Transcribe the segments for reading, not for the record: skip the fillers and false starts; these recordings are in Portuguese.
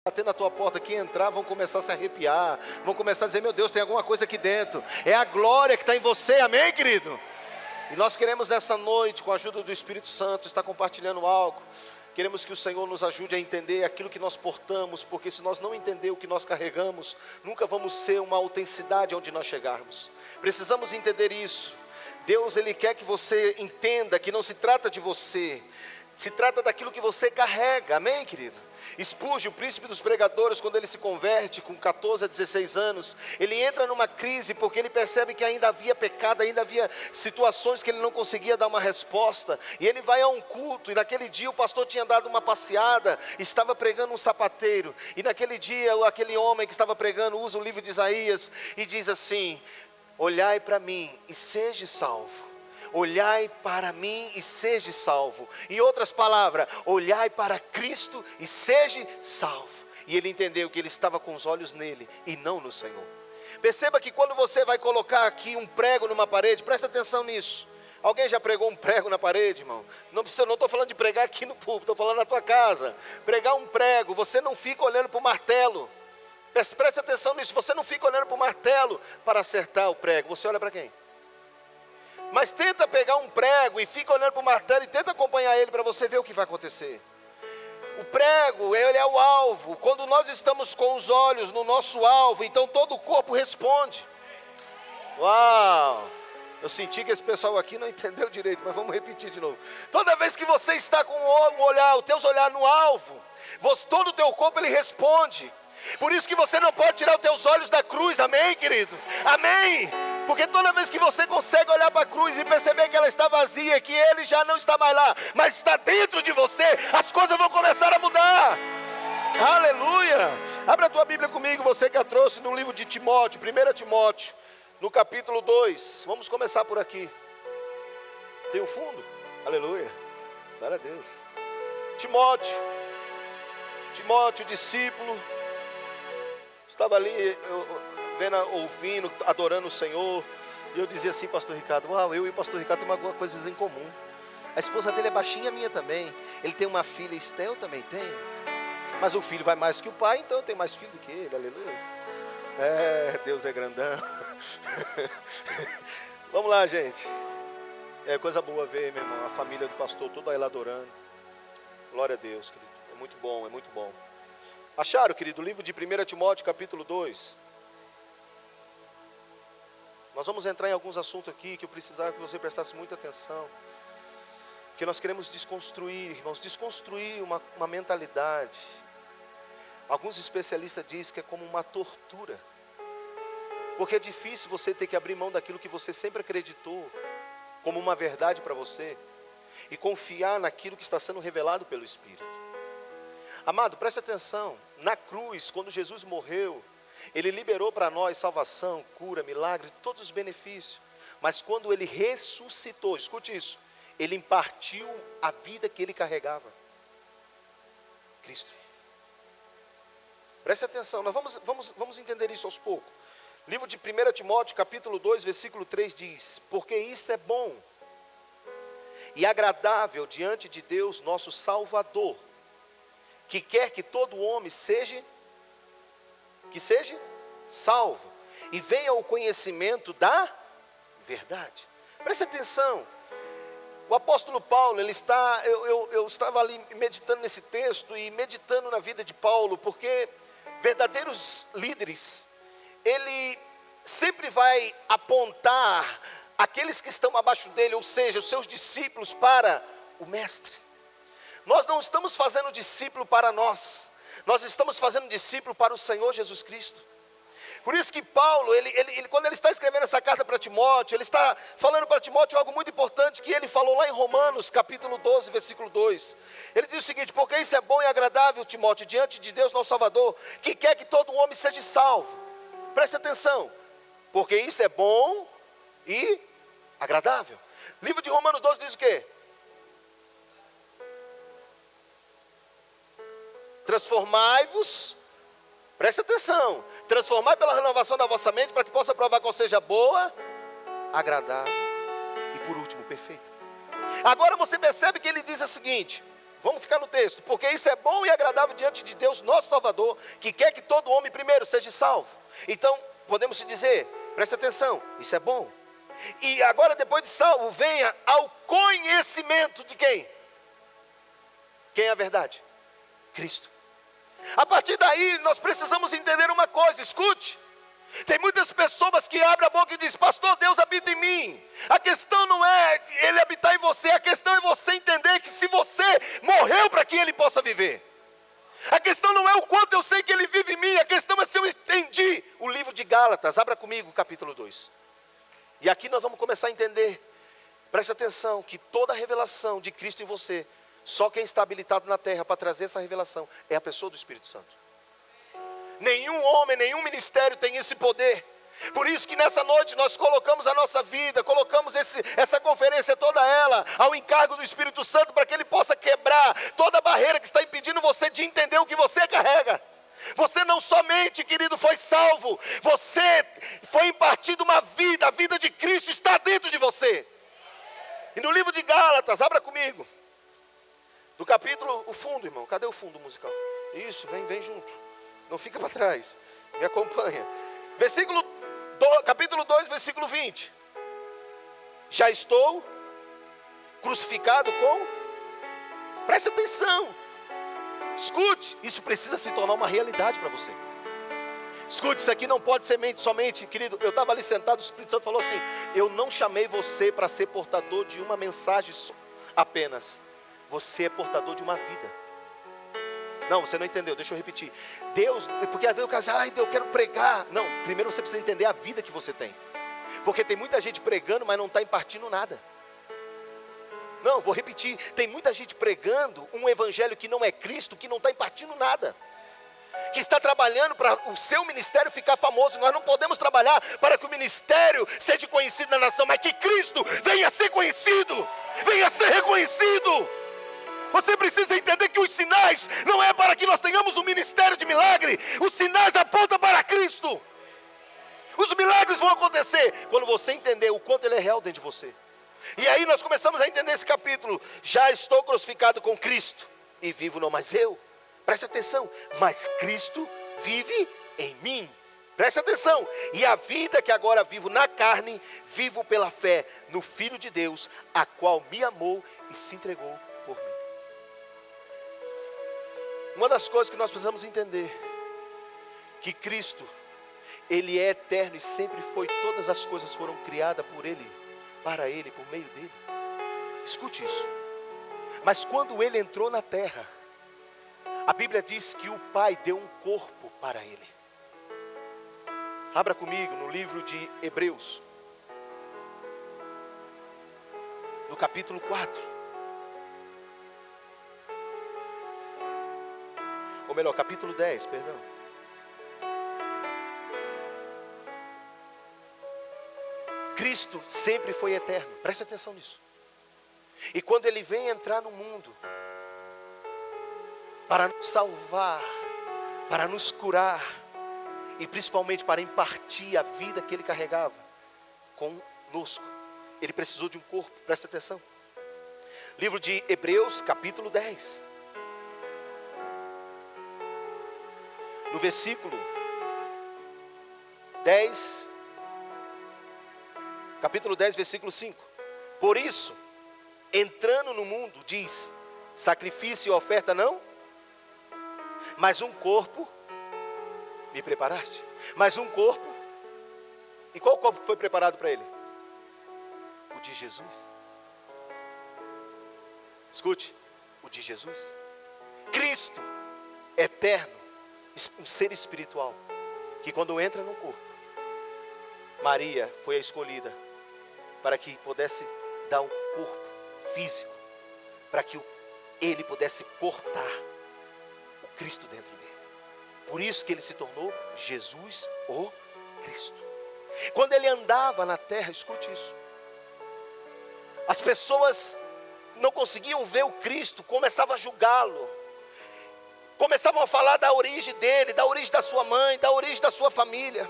bater na tua porta aqui, entrar, vão começar a se arrepiar, vão começar a dizer, meu Deus, tem alguma coisa aqui dentro, é a glória que está em você, amém, querido? E nós queremos nessa noite, com a ajuda do Espírito Santo, estar compartilhando algo. Queremos que o Senhor nos ajude a entender aquilo que nós portamos, porque se nós não entender o que nós carregamos, nunca vamos ser uma autenticidade onde nós chegarmos. Precisamos entender isso. Deus, Ele quer que você entenda que não se trata de você, se trata daquilo que você carrega, amém, querido? Spurgeon, o príncipe dos pregadores, quando ele se converte com 14 a 16 anos, ele entra numa crise porque ele percebe que ainda havia pecado, ainda havia situações que ele não conseguia dar uma resposta, e ele vai a um culto, e naquele dia o pastor tinha dado uma passeada, estava pregando um sapateiro, e naquele dia aquele homem que estava pregando usa o livro de Isaías, e diz assim, olhai para mim e seja salvo. Olhai para mim e seja salvo. Em outras palavras, olhai para Cristo e seja salvo. E ele entendeu que ele estava com os olhos nele e não no Senhor. Perceba que quando você vai colocar aqui um prego numa parede, presta atenção nisso. Alguém já pregou um prego na parede, irmão? Não estou falando de pregar aqui no púlpito, estou falando na tua casa. Pregar um prego, você não fica olhando para o martelo. Presta atenção nisso, você não fica olhando para o martelo para acertar o prego. Você olha para quem? Mas tenta pegar um prego e fica olhando para o martelo e tenta acompanhar ele para você ver o que vai acontecer. O prego, ele é o alvo. Quando nós estamos com os olhos no nosso alvo, então todo o corpo responde. Uau! Eu senti que esse pessoal aqui não entendeu direito, mas vamos repetir de novo. Toda vez que você está com o olhar, os teus olhar no alvo, todo o teu corpo ele responde. Por isso que você não pode tirar os teus olhos da cruz, amém, querido? Amém! Porque toda vez que você consegue olhar para a cruz e perceber que ela está vazia, que ele já não está mais lá, mas está dentro de você, as coisas vão começar a mudar. Aleluia! Abra a tua Bíblia comigo, você que a trouxe no livro de Timóteo, 1 Timóteo, no capítulo 2. Vamos começar por aqui. Tem um fundo? Aleluia! Glória a Deus. Timóteo, discípulo, estava ali, ouvindo, adorando o Senhor, e eu dizia assim, pastor Ricardo, uau, eu e o pastor Ricardo temos algumas coisas em comum. A esposa dele é baixinha, a minha também. Ele tem uma filha, Estel também tem. Mas o filho vai mais que o pai, então eu tenho mais filho do que ele, aleluia. Deus é grandão. Vamos lá, gente. É coisa boa ver, meu irmão, a família do pastor toda ela adorando. Glória a Deus, querido. É muito bom, é muito bom. Acharam, querido, o livro de 1 Timóteo, capítulo 2. Nós vamos entrar em alguns assuntos aqui que eu precisava que você prestasse muita atenção. Porque nós queremos desconstruir, irmãos, uma mentalidade. Alguns especialistas dizem que é como uma tortura. Porque é difícil você ter que abrir mão daquilo que você sempre acreditou como uma verdade para você e confiar naquilo que está sendo revelado pelo Espírito. Amado, preste atenção, na cruz, quando Jesus morreu, Ele liberou para nós salvação, cura, milagre, todos os benefícios. Mas quando Ele ressuscitou, escute isso, Ele impartiu a vida que Ele carregava. Cristo. Preste atenção, nós vamos entender isso aos poucos. Livro de 1 Timóteo, capítulo 2, versículo 3 diz, porque isso é bom e agradável diante de Deus, nosso Salvador, que quer que todo homem seja salvo, e venha ao conhecimento da verdade. Preste atenção, o apóstolo Paulo, eu estava ali meditando nesse texto, e meditando na vida de Paulo, porque verdadeiros líderes, ele sempre vai apontar aqueles que estão abaixo dele, ou seja, os seus discípulos, para o mestre. Nós não estamos fazendo discípulo para nós estamos fazendo discípulo para o Senhor Jesus Cristo. Por isso que Paulo, quando ele está escrevendo essa carta para Timóteo, ele está falando para Timóteo algo muito importante, que ele falou lá em Romanos, capítulo 12, versículo 2. Ele diz o seguinte, porque isso é bom e agradável, Timóteo, diante de Deus nosso Salvador, que quer que todo homem seja salvo. Preste atenção, porque isso é bom e agradável. Livro de Romanos 12 diz o quê? Transformai-vos, preste atenção, transformai pela renovação da vossa mente, para que possa provar qual seja boa, agradável e por último perfeita. Agora você percebe que ele diz o seguinte, Vamos ficar no texto. Porque isso é bom e agradável diante de Deus, nosso Salvador, que quer que todo homem primeiro seja salvo. Então, podemos se dizer, presta atenção, isso é bom. E agora, depois de salvo, venha ao conhecimento de quem? Quem é a verdade? Cristo. A partir daí, nós precisamos entender uma coisa, escute. Tem muitas pessoas que abrem a boca e dizem, pastor, Deus habita em mim. A questão não é Ele habitar em você, a questão é você entender que se você morreu para que Ele possa viver. A questão não é o quanto eu sei que Ele vive em mim, a questão é se eu entendi o livro de Gálatas. Abra comigo o capítulo 2. E aqui nós vamos começar a entender, preste atenção, que toda a revelação de Cristo em você, só quem está habilitado na terra para trazer essa revelação é a pessoa do Espírito Santo. Nenhum homem, nenhum ministério tem esse poder. Por isso que nessa noite nós colocamos a nossa vida, colocamos essa conferência toda ela ao encargo do Espírito Santo, para que Ele possa quebrar toda a barreira que está impedindo você de entender o que você carrega. Você não somente, querido, foi salvo, você foi impartido uma vida, a vida de Cristo está dentro de você. E no livro de Gálatas, abra comigo, do capítulo, o fundo, irmão, cadê o fundo musical? Isso, vem junto, não fica para trás, me acompanha. Capítulo 2, versículo 20. Já estou crucificado com... Preste atenção. Escute, isso precisa se tornar uma realidade para você. Escute, isso aqui não pode ser somente, querido, eu estava ali sentado, o Espírito Santo falou assim, eu não chamei você para ser portador de uma mensagem apenas. Você é portador de uma vida. Não, você não entendeu, deixa eu repetir. Deus, porque às vezes o cara diz, eu quero pregar. Não, primeiro você precisa entender a vida que você tem. Porque tem muita gente pregando, mas não está impartindo nada. Não, vou repetir, tem muita gente pregando um evangelho que não é Cristo, que não está impartindo nada. Que está trabalhando para o seu ministério ficar famoso. Nós não podemos trabalhar para que o ministério seja conhecido na nação, mas que Cristo venha a ser conhecido, venha a ser reconhecido. Você precisa entender que os sinais não é para que nós tenhamos um ministério de milagre. Os sinais apontam para Cristo. Os milagres vão acontecer quando você entender o quanto Ele é real dentro de você. E aí nós começamos a entender esse capítulo. Já estou crucificado com Cristo, e vivo não mais eu. Preste atenção, mas Cristo vive em mim. Preste atenção, e a vida que agora vivo na carne, vivo pela fé no Filho de Deus, a qual me amou e se entregou por mim. Uma das coisas que nós precisamos entender, que Cristo, Ele é eterno e sempre foi, todas as coisas foram criadas por Ele, para Ele, por meio dEle. Escute isso. Mas quando Ele entrou na terra, a Bíblia diz que o Pai deu um corpo para Ele. Abra comigo no livro de Hebreus, no capítulo 4. Ou melhor, capítulo 10, perdão. Cristo sempre foi eterno, preste atenção nisso. E quando Ele vem entrar no mundo, para nos salvar, para nos curar, e principalmente para impartir a vida que Ele carregava conosco, Ele precisou de um corpo, preste atenção. Livro de Hebreus, capítulo 10. No versículo 10, capítulo 10, versículo 5. Por isso, entrando no mundo, diz, sacrifício e oferta não, mas um corpo me preparaste. Mas um corpo, e qual corpo que foi preparado para Ele? O de Jesus. Escute, o de Jesus. Cristo, eterno, um ser espiritual, que quando entra no corpo, Maria foi a escolhida para que pudesse dar um corpo físico, para que Ele pudesse portar o Cristo dentro dele. Por isso que Ele se tornou Jesus, o Cristo. Quando Ele andava na terra, escute isso, as pessoas não conseguiam ver o Cristo, começavam a julgá-lo, começavam a falar da origem dele, da origem da sua mãe, da origem da sua família.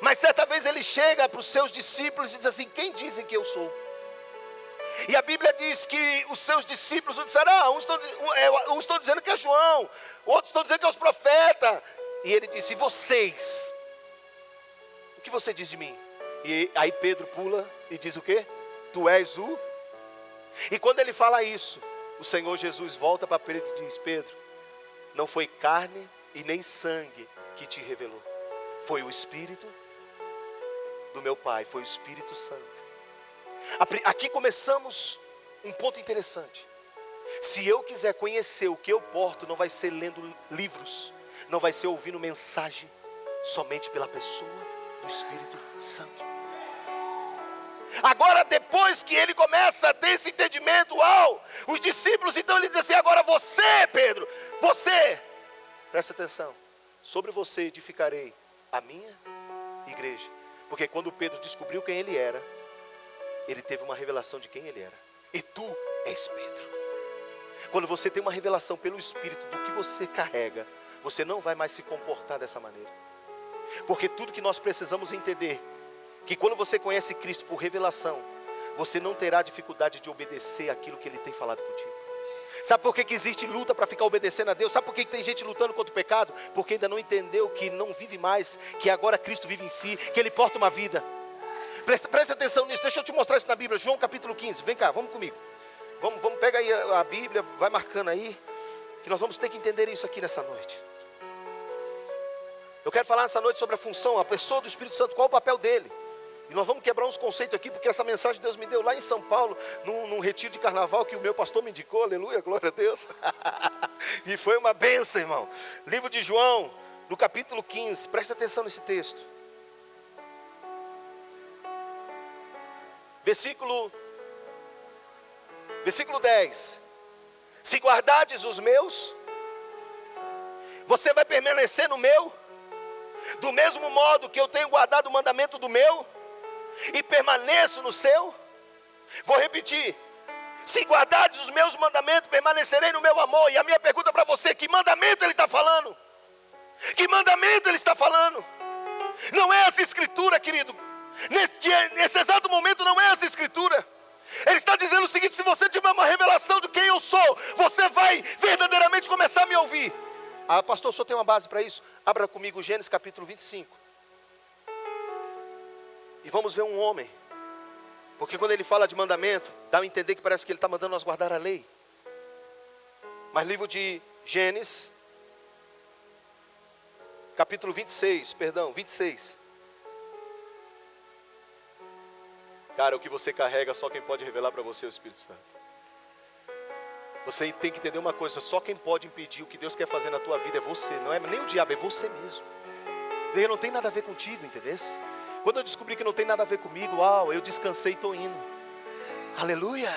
Mas certa vez Ele chega para os seus discípulos e diz assim, quem dizem que eu sou? E a Bíblia diz que os seus discípulos disseram, uns estão dizendo que é João, outros estão dizendo que é os profetas. E ele disse, e vocês? O que você diz de mim? E aí Pedro pula e diz o quê? Tu és o... E quando ele fala isso, o Senhor Jesus volta para Pedro e diz, Pedro, não foi carne e nem sangue que te revelou. Foi o Espírito do meu Pai, foi o Espírito Santo. Aqui começamos um ponto interessante. Se eu quiser conhecer o que eu porto, não vai ser lendo livros, não vai ser ouvindo mensagem, somente pela pessoa do Espírito Santo. Agora depois que ele começa a ter esse entendimento, os discípulos, então ele diz assim, agora você, Pedro, você, presta atenção, sobre você edificarei a minha igreja. Porque quando Pedro descobriu quem ele era, ele teve uma revelação de quem ele era. E tu és Pedro. Quando você tem uma revelação pelo Espírito do que você carrega, você não vai mais se comportar dessa maneira. Porque tudo que nós precisamos entender, que quando você conhece Cristo por revelação, você não terá dificuldade de obedecer aquilo que Ele tem falado contigo. Sabe por que existe luta para ficar obedecendo a Deus? Sabe por que tem gente lutando contra o pecado? Porque ainda não entendeu que não vive mais, que agora Cristo vive em si, que Ele porta uma vida. Presta atenção nisso, deixa eu te mostrar isso na Bíblia, João capítulo 15, vem cá, vamos comigo. Vamos pega aí a Bíblia, vai marcando aí, que nós vamos ter que entender isso aqui nessa noite. Eu quero falar nessa noite sobre a função, a pessoa do Espírito Santo, qual é o papel dele. E nós vamos quebrar uns conceitos aqui, porque essa mensagem Deus me deu lá em São Paulo, num retiro de carnaval que o meu pastor me indicou, aleluia, glória a Deus. E foi uma bênção, irmão. Livro de João, no capítulo 15, presta atenção nesse texto. Versículo 10. Se guardardes os meus, você vai permanecer no meu, do mesmo modo que eu tenho guardado o mandamento do meu, e permaneço no seu. Vou repetir. Se guardardes os meus mandamentos, permanecerei no meu amor. E a minha pergunta para você, que mandamento ele está falando? Que mandamento ele está falando? Não é essa escritura, querido. Nesse exato momento não é essa escritura. Ele está dizendo o seguinte, se você tiver uma revelação de quem eu sou, você vai verdadeiramente começar a me ouvir. Pastor, o senhor tem uma base para isso? Abra comigo Gênesis capítulo 25. E vamos ver um homem. Porque quando ele fala de mandamento, dá a entender que parece que ele está mandando nós guardar a lei. Mas livro de Gênesis, capítulo 26. Cara, o que você carrega, só quem pode revelar para você é o Espírito Santo. Você tem que entender uma coisa, só quem pode impedir o que Deus quer fazer na tua vida é você. Não é nem o diabo, é você mesmo. Ele não tem nada a ver contigo, entendeu? Quando eu descobri que não tem nada a ver comigo, eu descansei e estou indo. Aleluia.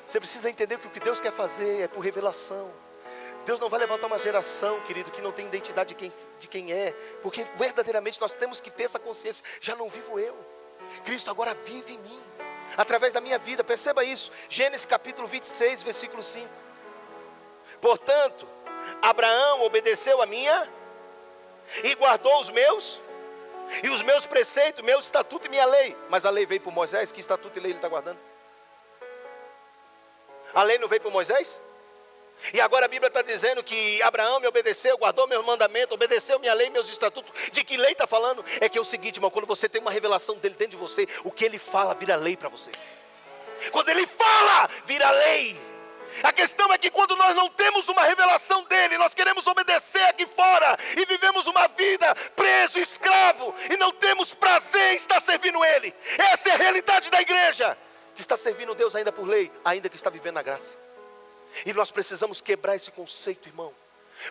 Você precisa entender que o que Deus quer fazer é por revelação. Deus não vai levantar uma geração, querido, que não tem identidade de quem é. Porque verdadeiramente nós temos que ter essa consciência. Já não vivo eu. Cristo agora vive em mim. Através da minha vida, perceba isso. Gênesis capítulo 26, versículo 5. Portanto, Abraão obedeceu a minha e guardou os meus e os meus preceitos, meus estatutos e minha lei. Mas a lei veio por Moisés, que estatuto e lei ele está guardando? A lei não veio por Moisés? E agora a Bíblia está dizendo que Abraão me obedeceu, guardou meus mandamentos, obedeceu minha lei, meus estatutos. De que lei está falando? É que é o seguinte, irmão, quando você tem uma revelação dele dentro de você, o que ele fala vira lei para você. Quando ele fala, vira lei. A questão é que quando nós não temos uma revelação dele, nós queremos obedecer aqui fora e vivemos uma vida preso, escravo, e não temos prazer em estar servindo ele. Essa é a realidade da igreja, que está servindo Deus ainda por lei, ainda que está vivendo na graça. E nós precisamos quebrar esse conceito, irmão.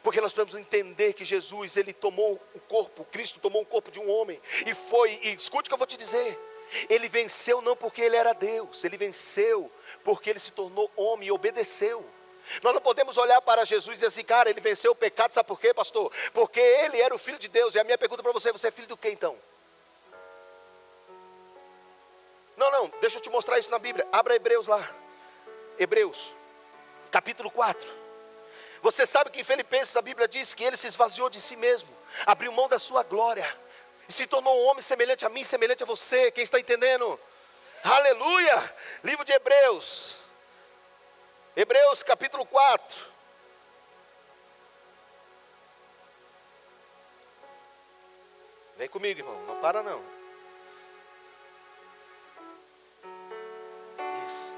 Porque nós precisamos entender que Jesus, ele tomou o corpo, Cristo tomou o corpo de um homem. E escute o que eu vou te dizer. Ele venceu não porque ele era Deus. Ele venceu porque ele se tornou homem e obedeceu. Nós não podemos olhar para Jesus e dizer assim, cara, ele venceu o pecado, sabe por quê, pastor? Porque ele era o Filho de Deus. E a minha pergunta para você, você é filho do quê então? Não, deixa eu te mostrar isso na Bíblia. Abra Hebreus lá. Hebreus, capítulo 4. Você sabe que em Filipenses a Bíblia diz que ele se esvaziou de si mesmo, abriu mão da sua glória, e se tornou um homem semelhante a mim, semelhante a você. Quem está entendendo? Aleluia. Livro de Hebreus. Hebreus capítulo 4. Vem comigo, irmão. Não para não. Isso.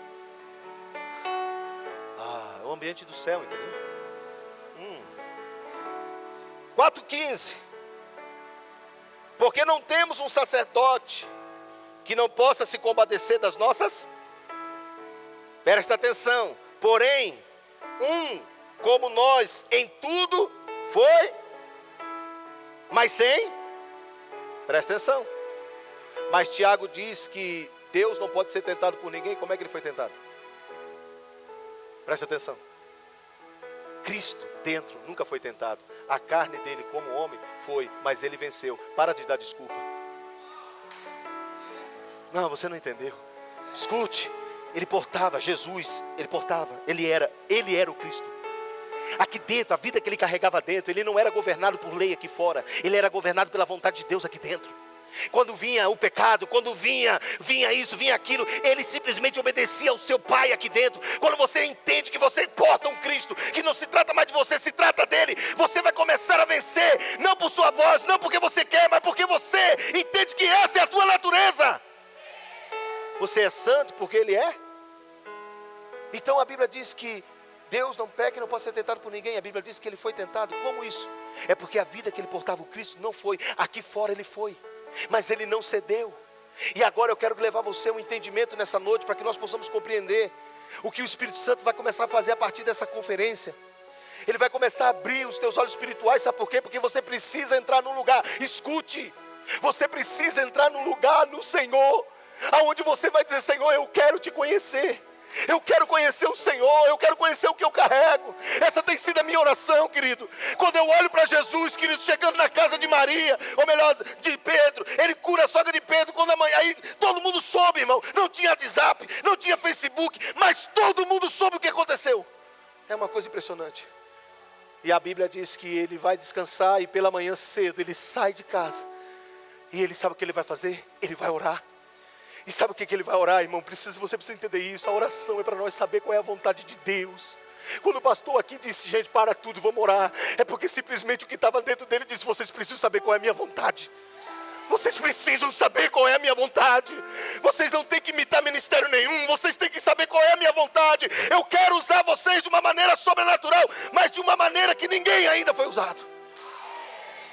É o ambiente do céu, entendeu? 4,15. Porque não temos um sacerdote que não possa se compadecer das nossas. Presta atenção. Porém, como nós em tudo foi, mas sem. Presta atenção. Mas Tiago diz que Deus não pode ser tentado por ninguém. Como é que ele foi tentado? Presta atenção. Cristo dentro nunca foi tentado. A carne dele como homem foi, mas ele venceu. Para de dar desculpa. Não, você não entendeu. Escute, ele portava Jesus, ele era o Cristo. Aqui dentro, a vida que ele carregava dentro, ele não era governado por lei aqui fora, ele era governado pela vontade de Deus aqui dentro. Quando vinha o pecado, quando vinha isso, vinha aquilo, ele simplesmente obedecia ao seu Pai aqui dentro. Quando você entende que você porta um Cristo, que não se trata mais de você, se trata dele, você vai começar a vencer, não por sua voz, não porque você quer, mas porque você entende que essa é a tua natureza. Você é santo porque ele é. Então a Bíblia diz que Deus não peca e não pode ser tentado por ninguém. A Bíblia diz que ele foi tentado. Como isso? É porque a vida que ele portava o Cristo não foi. Aqui fora ele foi, mas ele não cedeu. E agora eu quero levar você um entendimento nessa noite, para que nós possamos compreender o que o Espírito Santo vai começar a fazer a partir dessa conferência. Ele vai começar a abrir os teus olhos espirituais. Sabe por quê? Porque você precisa entrar num lugar. Escute, você precisa entrar num lugar no Senhor, aonde você vai dizer: Senhor, eu quero te conhecer. Eu quero conhecer o Senhor, eu quero conhecer o que eu carrego. Essa tem sido a minha oração, querido. Quando eu olho para Jesus, querido, chegando na casa de Maria, ou melhor, de Pedro, ele cura a sogra de Pedro, quando amanhã, aí todo mundo soube, irmão. Não tinha WhatsApp, não tinha Facebook, mas todo mundo soube o que aconteceu. É uma coisa impressionante. E a Bíblia diz que ele vai descansar e pela manhã cedo ele sai de casa. E ele sabe o que ele vai fazer? Ele vai orar. E sabe o que ele vai orar, irmão? Você precisa entender isso. A oração é para nós saber qual é a vontade de Deus. Quando o pastor aqui disse: gente, para tudo, vamos orar, é porque simplesmente o que estava dentro dele disse: vocês precisam saber qual é a minha vontade. Vocês precisam saber qual é a minha vontade. Vocês não têm que imitar ministério nenhum. Vocês têm que saber qual é a minha vontade. Eu quero usar vocês de uma maneira sobrenatural, mas de uma maneira que ninguém ainda foi usado.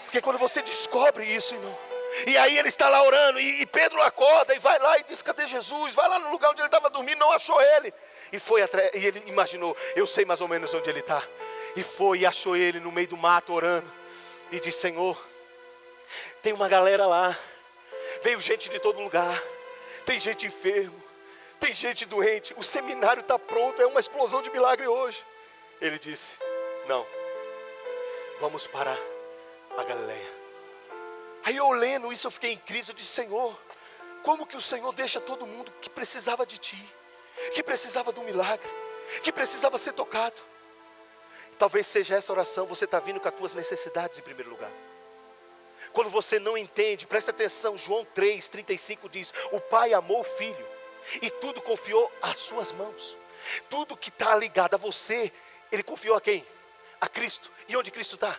Porque quando você descobre isso, irmão, e aí ele está lá orando, e Pedro acorda e vai lá e diz: cadê Jesus? Vai lá no lugar onde ele estava dormindo, não achou ele. E foi atrás, e ele imaginou: eu sei mais ou menos onde ele está. E foi e achou ele no meio do mato orando. E disse: Senhor, tem uma galera lá, veio gente de todo lugar, tem gente enfermo, tem gente doente, o seminário está pronto, é uma explosão de milagre hoje. Ele disse: não, vamos para a Galileia. Aí eu lendo isso, eu fiquei em crise. Eu disse: Senhor, como que o Senhor deixa todo mundo que precisava de Ti, que precisava do milagre, que precisava ser tocado? Talvez seja essa oração. Você está vindo com as tuas necessidades em primeiro lugar. Quando você não entende, presta atenção, João 3,35 diz: o Pai amou o Filho e tudo confiou às suas mãos. Tudo que está ligado a você, Ele confiou a quem? A Cristo. E onde Cristo está?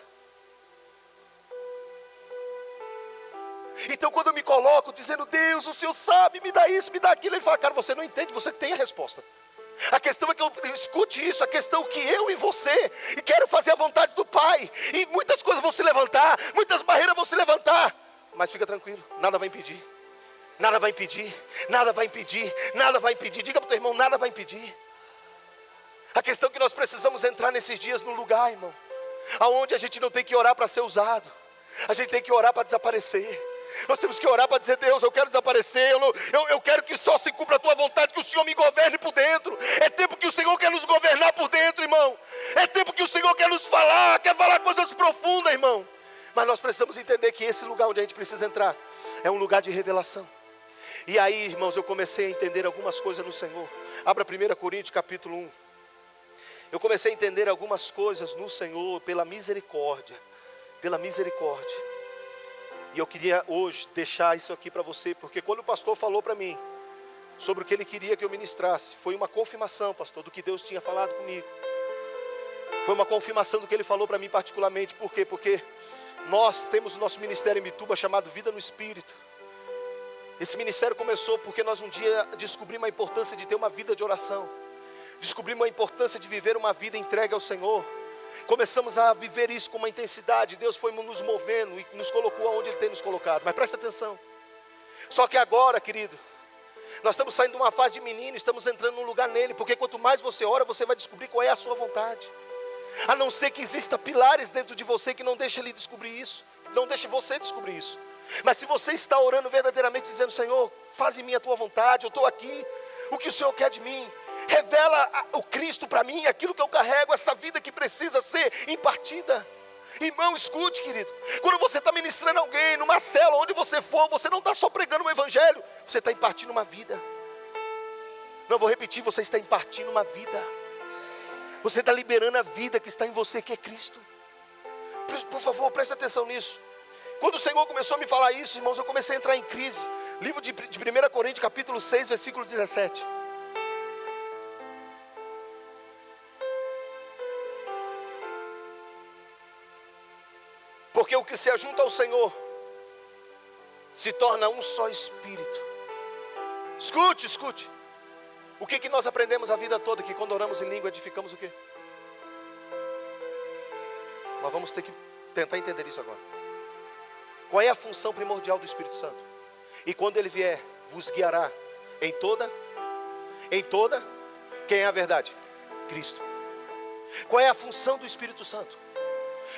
Então quando eu me coloco dizendo: Deus, o Senhor sabe, me dá isso, me dá aquilo, Ele fala: cara, você não entende, você tem a resposta. A questão é que eu escute isso, a questão é que eu e você, e quero fazer a vontade do Pai, e muitas coisas vão se levantar, muitas barreiras vão se levantar, mas fica tranquilo, nada vai impedir, nada vai impedir, nada vai impedir, nada vai impedir. Diga para o teu irmão: nada vai impedir. A questão é que nós precisamos entrar nesses dias num lugar, irmão, aonde a gente não tem que orar para ser usado, a gente tem que orar para desaparecer. Nós temos que orar para dizer: Deus, eu quero desaparecer, eu quero que só se cumpra a Tua vontade, que o Senhor me governe por dentro. É tempo que o Senhor quer nos governar por dentro, irmão. É tempo que o Senhor quer nos falar, quer falar coisas profundas, irmão. Mas nós precisamos entender que esse lugar onde a gente precisa entrar é um lugar de revelação. E aí, irmãos, eu comecei a entender algumas coisas no Senhor. Abra 1 Coríntios capítulo 1. Eu comecei a entender algumas coisas no Senhor pela misericórdia. Pela misericórdia. E eu queria hoje deixar isso aqui para você, porque quando o pastor falou para mim sobre o que Ele queria que eu ministrasse. Foi uma confirmação, pastor, do que Deus tinha falado comigo. Foi uma confirmação do que Ele falou para mim particularmente. Por quê? Porque nós temos o nosso ministério em Mituba chamado Vida no Espírito. Esse ministério começou porque nós um dia descobrimos a importância de ter uma vida de oração. Descobrimos a importância de viver uma vida entregue ao Senhor. Começamos a viver isso com uma intensidade. Deus foi nos movendo e nos colocou aonde Ele tem nos colocado. Mas presta atenção. Só que agora, querido, nós estamos saindo de uma fase de menino, estamos entrando num lugar nele. Porque quanto mais você ora, você vai descobrir qual é a sua vontade. A não ser que exista pilares dentro de você que não deixem Ele descobrir isso. Não deixe você descobrir isso. Mas se você está orando verdadeiramente, dizendo: Senhor, faz em mim a tua vontade, eu estou aqui, o que o Senhor quer de mim? Revela o Cristo para mim, aquilo que eu carrego, essa vida que precisa ser impartida. Irmão, escute, querido. Quando você está ministrando alguém, numa célula, onde você for, você não está só pregando o evangelho, você está impartindo uma vida. Não vou repetir, você está impartindo uma vida. Você está liberando a vida que está em você, que é Cristo. Por favor, preste atenção nisso. Quando o Senhor começou a me falar isso, irmãos, eu comecei a entrar em crise. Livro de 1 Coríntios, capítulo 6, versículo 17. Porque o que se ajunta ao Senhor se torna um só espírito. Escute, escute. O que nós aprendemos a vida toda? Que quando oramos em língua edificamos o quê? Nós vamos ter que tentar entender isso agora. Qual é a função primordial do Espírito Santo? E quando Ele vier, vos guiará em toda, quem é a verdade? Cristo. Qual é a função do Espírito Santo?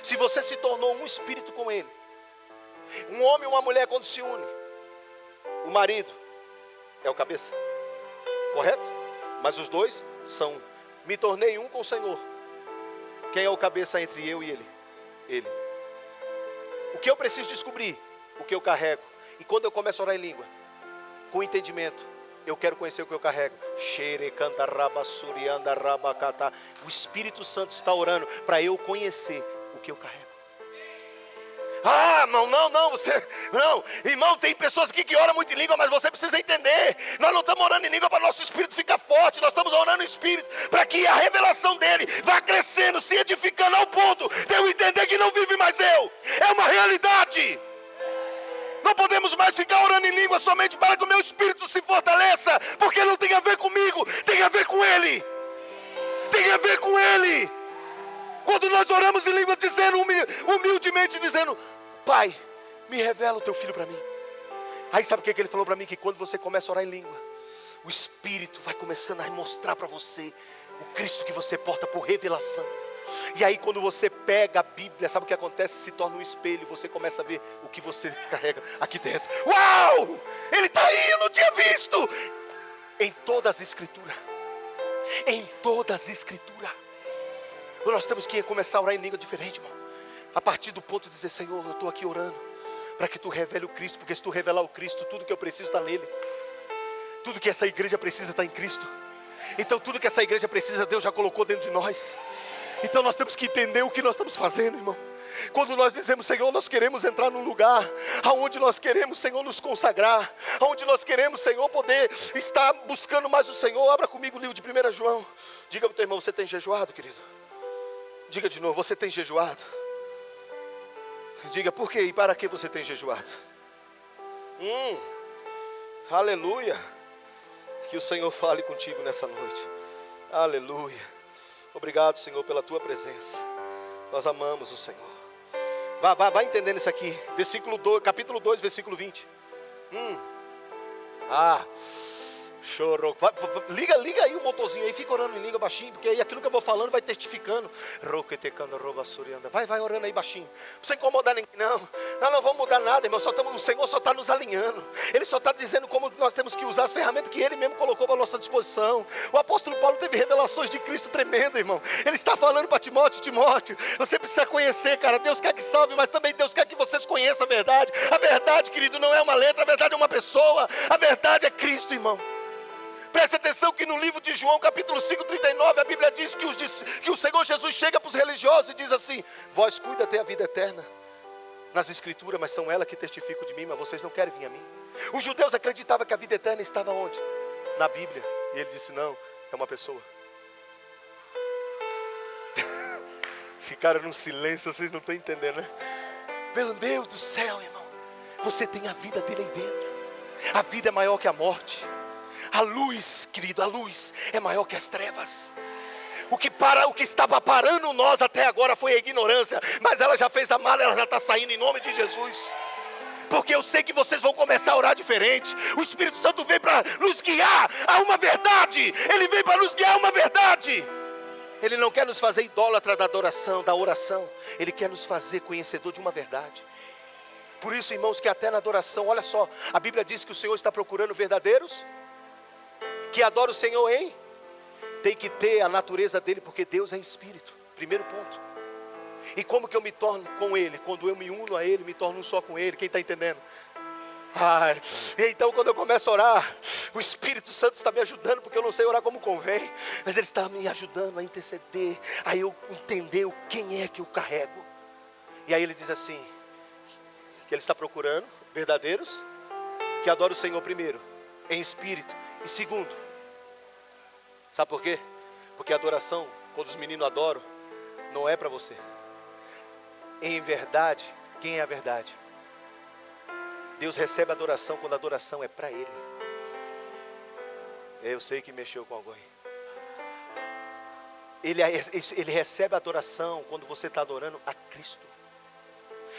Se você se tornou um espírito com Ele, um homem e uma mulher quando se unem, o marido é o cabeça, correto? Mas os dois são, me tornei um com o Senhor. Quem é o cabeça entre eu e Ele? Ele. O que eu preciso descobrir? O que eu carrego. E quando eu começo a orar em língua, com entendimento, eu quero conhecer o que eu carrego. O Espírito Santo está orando para eu conhecer o que eu carrego. Ah, não, você, não, irmão, tem pessoas aqui que oram muito em língua, mas você precisa entender, nós não estamos orando em língua para nosso espírito ficar forte, nós estamos orando em espírito, para que a revelação dele vá crescendo, se edificando ao ponto de eu entender que não vive mais eu, é uma realidade. Não podemos mais ficar orando em língua somente para que o meu espírito se fortaleça, porque não tem a ver comigo, tem a ver com ele, tem a ver com ele. Quando nós oramos em língua dizendo, humildemente dizendo: Pai, me revela o teu filho para mim. Aí sabe o que ele falou para mim? Que quando você começa a orar em língua, o Espírito vai começando a mostrar para você o Cristo que você porta por revelação. E aí quando você pega a Bíblia, sabe o que acontece? Se torna um espelho e você começa a ver o que você carrega aqui dentro. Uau! Ele está aí, eu não tinha visto. Em todas as escrituras. Em todas as escrituras. Nós temos que começar a orar em língua diferente, irmão. A partir do ponto de dizer: Senhor, eu estou aqui orando para que tu revele o Cristo. Porque se tu revelar o Cristo, tudo que eu preciso está nele. Tudo que essa igreja precisa está em Cristo. Então tudo que essa igreja precisa, Deus já colocou dentro de nós. Então nós temos que entender o que nós estamos fazendo, irmão. Quando nós dizemos: Senhor, nós queremos entrar num lugar aonde nós queremos, Senhor, nos consagrar, aonde nós queremos, Senhor, poder estar buscando mais o Senhor. Abra comigo o livro de 1 João. Diga para o teu irmão: você tem jejuado, querido? Diga de novo: você tem jejuado? Diga: por quê e para que você tem jejuado? Aleluia. Que o Senhor fale contigo nessa noite. Aleluia. Obrigado, Senhor, pela tua presença. Nós amamos o Senhor. Vai entendendo isso aqui. Capítulo 2, versículo 20. Chorou. Liga aí o motorzinho aí, fica orando em língua baixinho, porque aí aquilo que eu vou falando vai testificando. Vai orando aí baixinho. Não precisa incomodar ninguém, não. Nós não vamos mudar nada, irmão. O Senhor só está nos alinhando. Ele só está dizendo como nós temos que usar as ferramentas que Ele mesmo colocou para a nossa disposição. O apóstolo Paulo teve revelações de Cristo tremendo, irmão. Ele está falando para Timóteo, você precisa conhecer, cara. Deus quer que salve, mas também Deus quer que vocês conheçam a verdade. A verdade, querido, não é uma letra, a verdade é uma pessoa. A verdade é Cristo, irmão. Preste atenção que no livro de João, capítulo 5, 39, a Bíblia diz que o Senhor Jesus chega para os religiosos e diz assim: vós cuidam até a vida eterna nas escrituras, mas são elas que testificam de mim, mas vocês não querem vir a mim. Os judeus acreditavam que a vida eterna estava onde? na Bíblia. E ele disse, não, é uma pessoa. Ficaram num silêncio, vocês não estão entendendo, né? Meu Deus do céu, irmão. Você tem a vida dele aí dentro. A vida é maior que a morte. A luz, querido, a luz é maior que as trevas. O que estava parando nós até agora foi a ignorância. Mas ela já fez a mala, ela já está saindo em nome de Jesus. Porque eu sei que vocês vão começar a orar diferente. O Espírito Santo vem para nos guiar a uma verdade. Ele vem para nos guiar a uma verdade. Ele não quer nos fazer idólatra da adoração, da oração. Ele quer nos fazer conhecedor de uma verdade. Por isso, irmãos, que até na adoração, olha só, a Bíblia diz que o Senhor está procurando verdadeiros que adoram o Senhor em. Tem que ter a natureza dele, porque Deus é Espírito. Primeiro ponto. E como que eu me torno com Ele? Quando eu me uno a Ele, me torno um só com Ele. Quem está entendendo? Então quando eu começo a orar, o Espírito Santo está me ajudando, porque eu não sei orar como convém, mas Ele está me ajudando a interceder, a eu entender quem é que eu carrego. E aí Ele diz assim, que Ele está procurando verdadeiros que adoram o Senhor primeiro, em espírito, e segundo, sabe por quê? Porque a adoração, quando os meninos adoram, não é para você. Em verdade, quem é a verdade? Deus recebe a adoração quando a adoração é para Ele. Eu sei que mexeu com alguém. Ele recebe a adoração quando você está adorando a Cristo.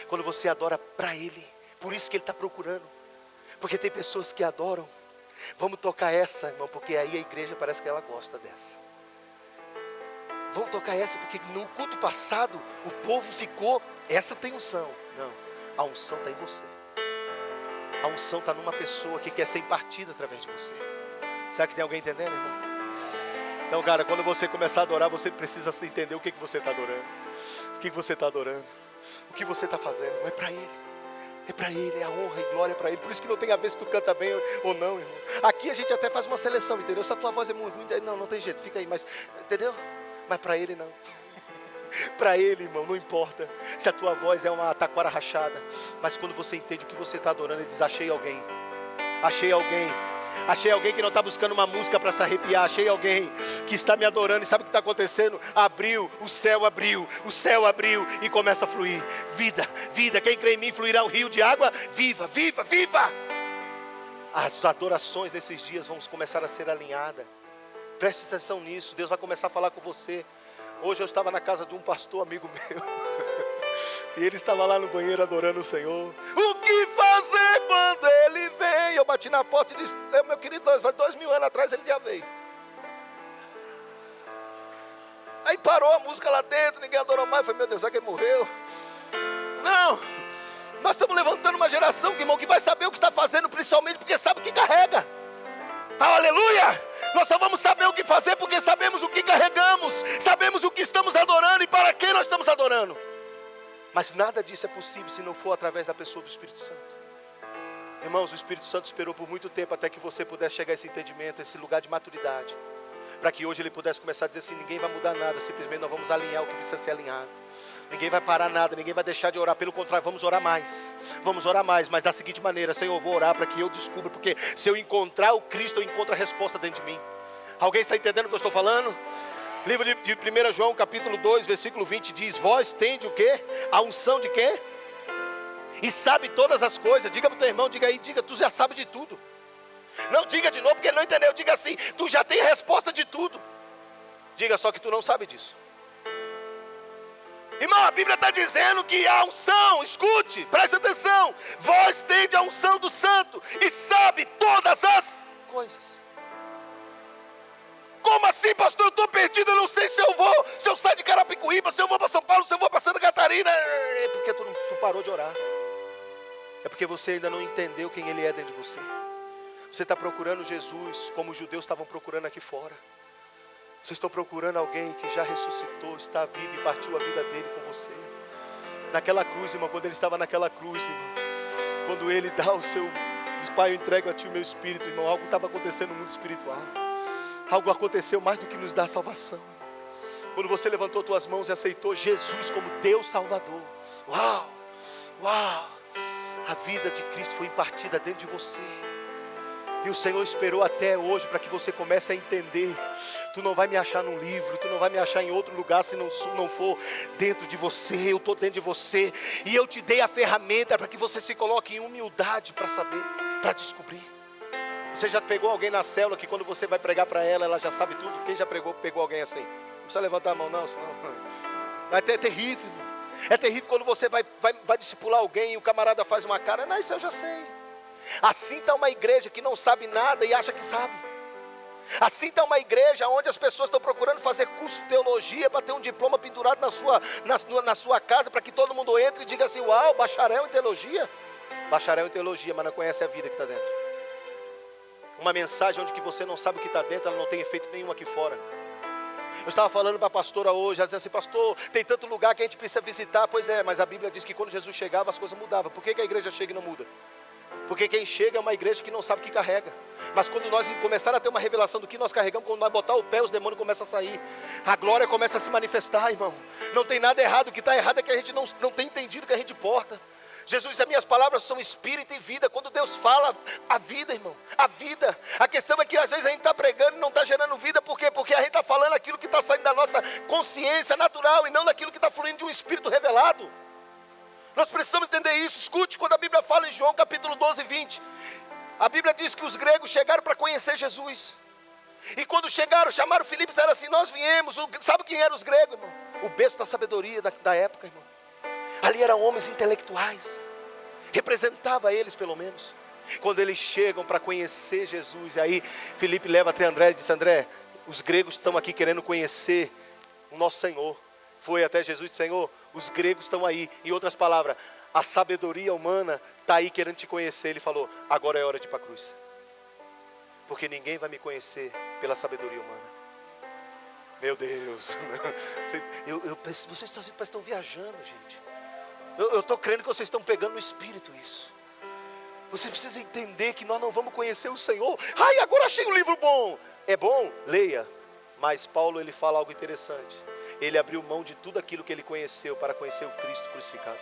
Quando você adora para Ele. Por isso que Ele está procurando. Porque tem pessoas que adoram. Vamos tocar essa, irmão, porque aí a igreja parece que ela gosta dessa. Vamos tocar essa, porque no culto passado o povo ficou, essa tem unção. Não, a unção está em você. A unção está numa pessoa que quer ser impartida através de você. Será que tem alguém entendendo, irmão? Então, cara, quando você começar a adorar, você precisa entender o que você está adorando. O que você está adorando. O que você está fazendo. Não é para Ele. É para Ele, é a honra e glória para Ele. Por isso que não tem a ver se tu canta bem ou não, irmão. Aqui a gente até faz uma seleção, entendeu? Se a tua voz é muito ruim, não tem jeito, fica aí. Mas, entendeu? Mas para Ele não. Para Ele, irmão, não importa se a tua voz é uma taquara rachada. Mas quando você entende o que você está adorando, Ele diz, achei alguém. Achei alguém. Achei alguém que não está buscando uma música para se arrepiar. Achei alguém que está me adorando. E sabe o que está acontecendo? Abriu o céu e começa a fluir. Vida, vida, quem crê em mim fluirá um rio de água viva, viva, viva. As adorações nesses dias vão começar a ser alinhadas. Preste atenção nisso, Deus vai começar a falar com você. Hoje eu estava na casa de um pastor amigo meu. E ele estava lá no banheiro adorando o Senhor. O que fazer quando Ele vem? Eu bati na porta e disse, meu querido, 2000 anos atrás Ele já veio. Aí parou a música lá dentro, ninguém adorou mais. Eu falei, meu Deus, será que Ele morreu? Não, nós estamos levantando uma geração, irmão, que vai saber o que está fazendo, principalmente porque sabe o que carrega. Aleluia! Nós só vamos saber o que fazer porque sabemos o que carregamos, sabemos o que estamos adorando e para quem nós estamos adorando. Mas nada disso é possível se não for através da pessoa do Espírito Santo. Irmãos, o Espírito Santo esperou por muito tempo até que você pudesse chegar a esse entendimento, a esse lugar de maturidade, para que hoje Ele pudesse começar a dizer assim, ninguém vai mudar nada, simplesmente nós vamos alinhar o que precisa ser alinhado. Ninguém vai parar nada, ninguém vai deixar de orar, pelo contrário, vamos orar mais, mas da seguinte maneira, Senhor, eu vou orar para que eu descubra, porque se eu encontrar o Cristo, eu encontro a resposta dentro de mim. Alguém está entendendo o que eu estou falando? Livro de 1 João, capítulo 2, versículo 20 diz, vós tende o quê? A unção de quê? E sabe todas as coisas. Diga para o teu irmão, diga aí, diga, tu já sabe de tudo. Não diga de novo porque ele não entendeu, diga assim, tu já tem a resposta de tudo. Diga só que tu não sabe disso. Irmão, a Bíblia está dizendo que a unção, escute, preste atenção, vós tende a unção do santo e sabe todas as coisas. Como assim, pastor? Eu estou perdido, eu não sei se eu saio de Carapicuíba, se eu vou para São Paulo, se eu vou para Santa Catarina. É porque tu parou de orar. É porque você ainda não entendeu quem Ele é dentro de você. Você está procurando Jesus como os judeus estavam procurando aqui fora. Vocês estão procurando alguém que já ressuscitou, está vivo e partiu a vida dele com você. Naquela cruz, irmão, quando Ele estava naquela cruz, irmão, quando Ele dá o seu, diz, Pai, eu entrego a Ti o meu espírito, irmão, algo estava acontecendo no mundo espiritual. Algo aconteceu mais do que nos dá salvação. Quando você levantou tuas mãos e aceitou Jesus como Deus Salvador. Uau, uau. A vida de Cristo foi impartida dentro de você. E o Senhor esperou até hoje para que você comece a entender. Tu não vai me achar num livro, tu não vai me achar em outro lugar se não for dentro de você. Eu estou dentro de você. E eu te dei a ferramenta para que você se coloque em humildade para saber, para descobrir. Você já pegou alguém na célula que quando você vai pregar para ela, ela já sabe tudo? Quem já pegou alguém assim? Não precisa levantar a mão não, senão... Mas é terrível. É terrível quando você vai discipular alguém e o camarada faz uma cara, não, isso eu já sei. Assim está uma igreja que não sabe nada e acha que sabe. Assim está uma igreja onde as pessoas estão procurando fazer curso de teologia para ter um diploma pendurado na sua casa, para que todo mundo entre e diga assim, uau, bacharel em teologia. Bacharel em teologia, mas não conhece a vida que está dentro. Uma mensagem onde que você não sabe o que está dentro, ela não tem efeito nenhum aqui fora. Eu estava falando para a pastora hoje, ela dizia assim, pastor, tem tanto lugar que a gente precisa visitar. Pois é, mas a Bíblia diz que quando Jesus chegava as coisas mudavam. Por que a igreja chega e não muda? Porque quem chega é uma igreja que não sabe o que carrega. Mas quando nós começar a ter uma revelação do que nós carregamos, quando nós botar o pé, os demônios começam a sair. A glória começa a se manifestar, irmão. Não tem nada errado, o que está errado é que a gente não tem entendido o que a gente porta. Jesus disse, as minhas palavras são espírito e vida. Quando Deus fala, a vida, irmão, a vida. A questão é que às vezes a gente está pregando e não está gerando vida. Por quê? Porque a gente está falando aquilo que está saindo da nossa consciência natural e não daquilo que está fluindo de um espírito revelado. Nós precisamos entender isso. Escute quando a Bíblia fala em João capítulo 12, 20. A Bíblia diz que os gregos chegaram para conhecer Jesus. E quando chegaram, chamaram Filipe e disseram assim, nós viemos. Sabe quem eram os gregos, irmão? O berço da sabedoria da época, irmão. Ali eram homens intelectuais. Representava eles pelo menos. Quando eles chegam para conhecer Jesus, e aí Filipe leva até André e diz, André, os gregos estão aqui querendo conhecer o nosso Senhor. Foi até Jesus e disse, Senhor, os gregos estão aí. Em outras palavras, a sabedoria humana está aí querendo te conhecer. Ele falou, agora é hora de ir para a cruz. Porque ninguém vai me conhecer pela sabedoria humana. Meu Deus. Vocês estão viajando, gente. Eu estou crendo que vocês estão pegando no espírito isso. Você precisa entender que nós não vamos conhecer o Senhor. Ai, agora achei um livro bom. É bom? Leia. Mas Paulo, ele fala algo interessante. Ele abriu mão de tudo aquilo que ele conheceu para conhecer o Cristo crucificado.